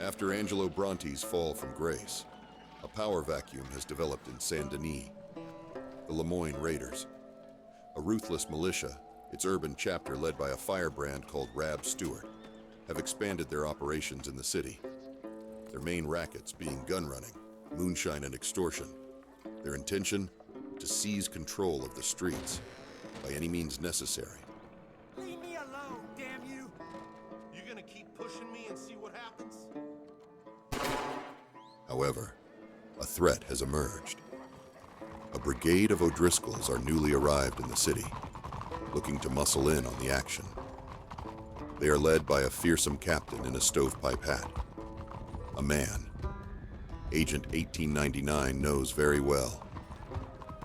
After Angelo Bronte's fall from grace, a power vacuum has developed in Saint Denis. The Lemoyne Raiders, a ruthless militia, its urban chapter led by a firebrand called Rab Stewart, have expanded their operations in the city. Their main rackets being gun running, moonshine and extortion. Their intention? To seize control of the streets by any means necessary. Leave me alone, damn you! You gonna keep pushing me and see what happens? However, a threat has emerged. A brigade of O'Driscolls are newly arrived in the city, looking to muscle in on the action. They are led by a fearsome captain in a stovepipe hat. A man Agent 1899 knows very well.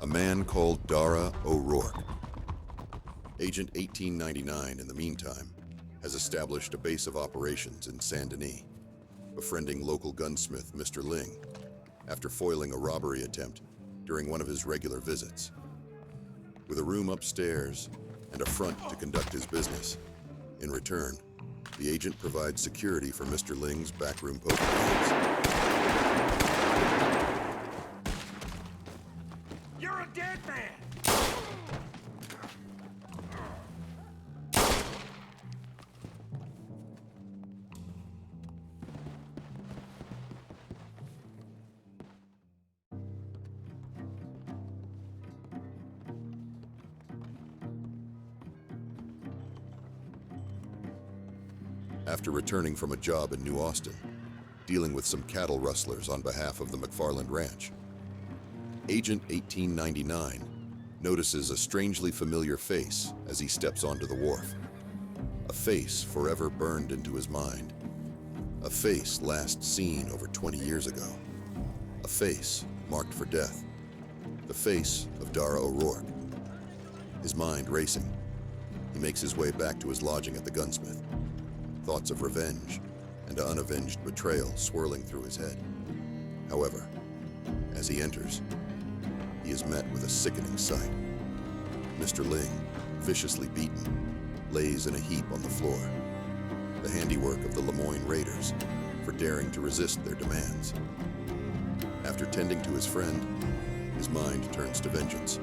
A man called Rdr1 O'Rourke. Agent 1899, in the meantime, has established a base of operations in Saint Denis, befriending local gunsmith Mr. Ling after foiling a robbery attempt during one of his regular visits. With a room upstairs and a front to conduct his business, in return, the agent provides security for Mr. Ling's backroom poker games. You're a dead man! After returning from a job in New Austin, dealing with some cattle rustlers on behalf of the McFarland Ranch, Agent 1899 notices a strangely familiar face as he steps onto the wharf. A face forever burned into his mind. A face last seen over 20 years ago. A face marked for death. The face of Rdr1 O'Rourke. His mind racing, he makes his way back to his lodging at the gunsmith. Thoughts of revenge and unavenged betrayal swirling through his head. However, as he enters, he is met with a sickening sight. Mr. Ling, viciously beaten, lays in a heap on the floor, the handiwork of the Lemoyne Raiders for daring to resist their demands. After tending to his friend, his mind turns to vengeance.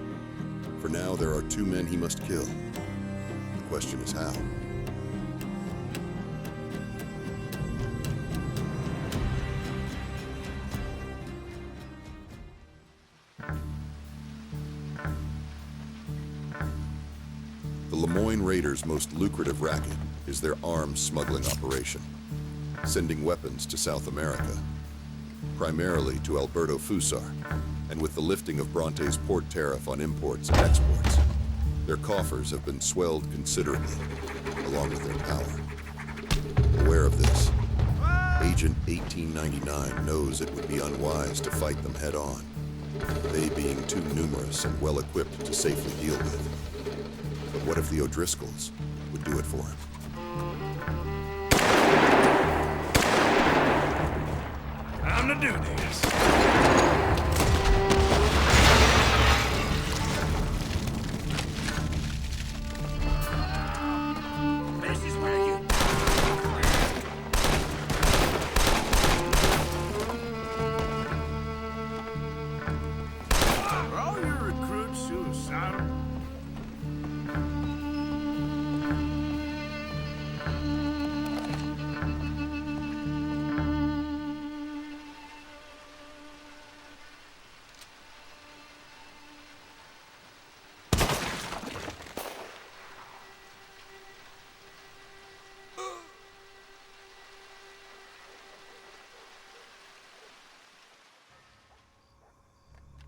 For now, there are two men he must kill. The question is how. The Lemoyne Raiders' most lucrative racket is their arms smuggling operation, sending weapons to South America, primarily to Alberto Fusar, and with the lifting of Bronte's port tariff on imports and exports, their coffers have been swelled considerably, along with their power. Aware of this, Agent 1899 knows it would be unwise to fight them head-on, they being too numerous and well-equipped to safely deal with. But what if the O'Driscolls would do it for him? Time to do this. This is where you... Are all your recruits suicidal?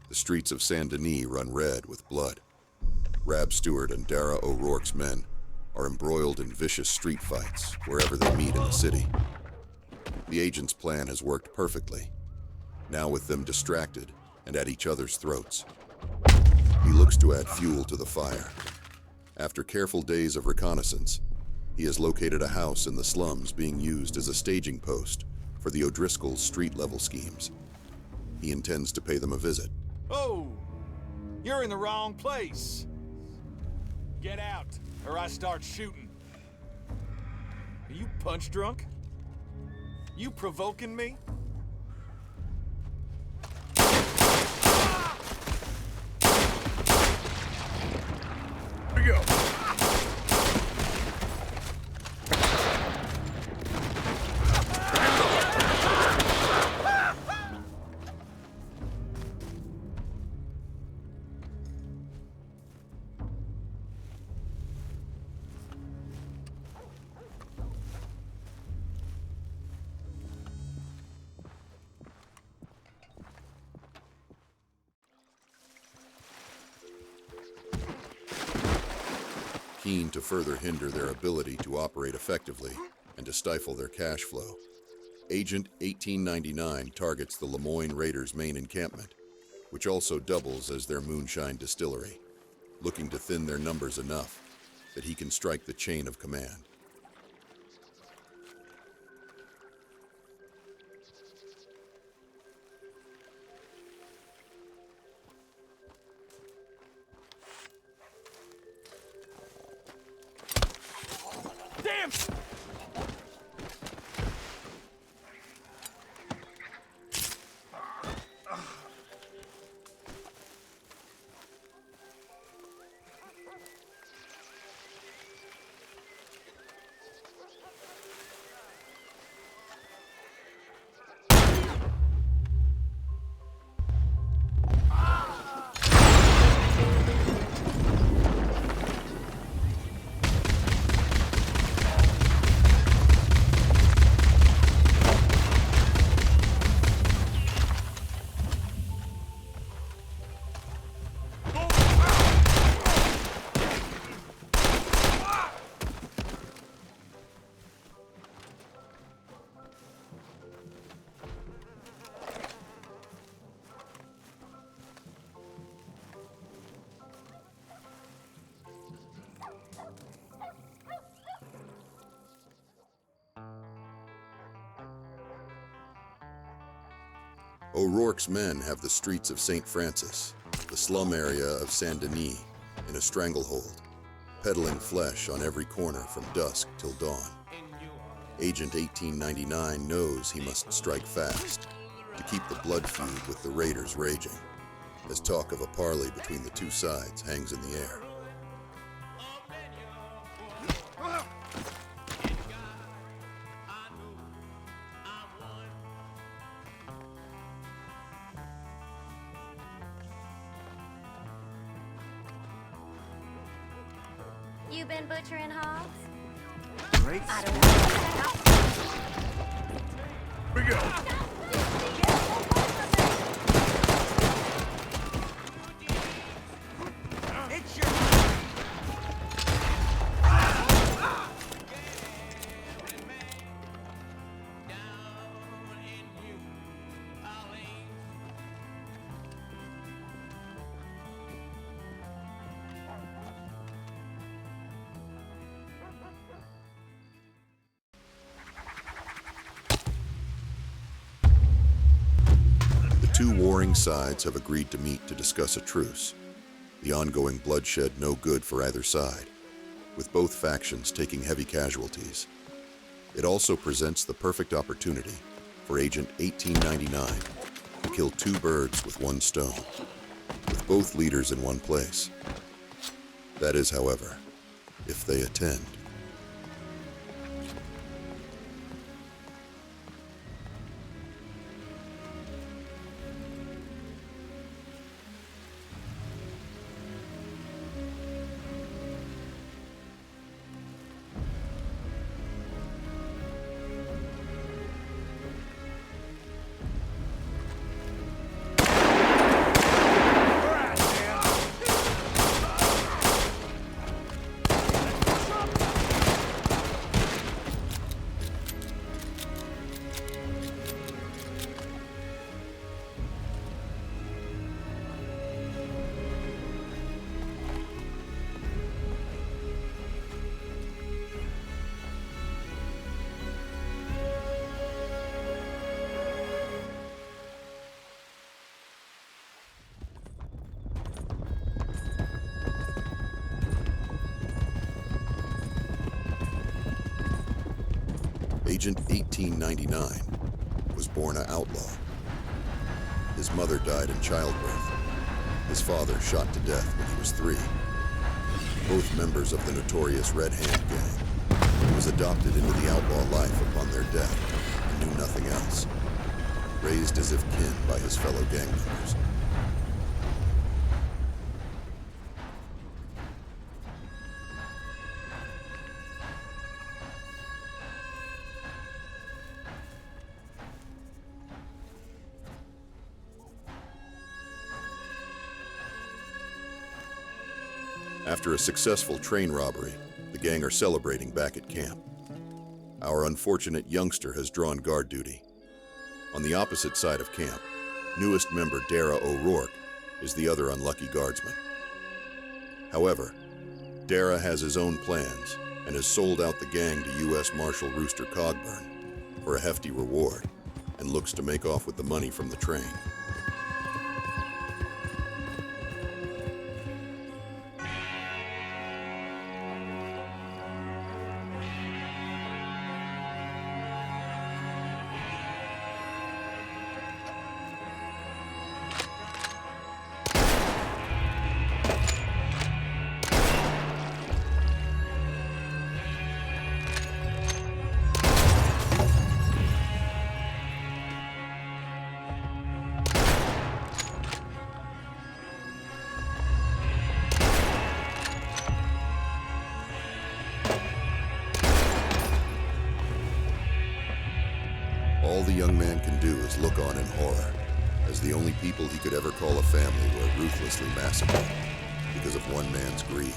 The streets of Saint Denis run red with blood. Rab Stewart and Rdr1 O'Rourke's men are embroiled in vicious street fights wherever they meet in the city. The agent's plan has worked perfectly, now with them distracted and at each other's throats. He looks to add fuel to the fire. After careful days of reconnaissance, he has located a house in the slums being used as a staging post for the O'Driscoll's street-level schemes. He intends to pay them a visit. Oh, you're in the wrong place. Get out, or I start shooting. Are you punch drunk? You provoking me? Here we go. Keen to further hinder their ability to operate effectively and to stifle their cash flow, Agent 1899 targets the Lemoyne Raiders' main encampment, which also doubles as their moonshine distillery, looking to thin their numbers enough that he can strike the chain of command. Damn! O'Rourke's men have the streets of St. Francis, the slum area of Saint Denis, in a stranglehold, peddling flesh on every corner from dusk till dawn. Agent 1899 knows he must strike fast to keep the blood feud with the raiders raging, as talk of a parley between the two sides hangs in the air. You been butchering hogs? Great. I don't know. Here we go. It's your... The two warring sides have agreed to meet to discuss a truce, the ongoing bloodshed no good for either side, with both factions taking heavy casualties. It also presents the perfect opportunity for Agent 1899 to kill two birds with one stone, with both leaders in one place. That is, however, if they attend. Agent 1899 was born an outlaw. His mother died in childbirth. His father shot to death when he was 3. Both members of the notorious Red Hand gang. He was adopted into the outlaw life upon their death and knew nothing else. Raised as if kin by his fellow gang members. After a successful train robbery, the gang are celebrating back at camp. Our unfortunate youngster has drawn guard duty. On the opposite side of camp, newest member Rdr1 O'Rourke is the other unlucky guardsman. However, Rdr1 has his own plans and has sold out the gang to U.S. Marshal Rooster Cogburn for a hefty reward and looks to make off with the money from the train. All the young man can do is look on in horror, as the only people he could ever call a family were ruthlessly massacred because of one man's greed.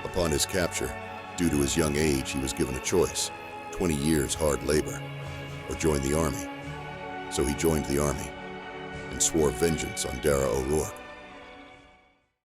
Upon his capture, due to his young age, he was given a choice, 20 years hard labor, or join the army. So he joined the army and swore vengeance on Rdr1 O'Rourke.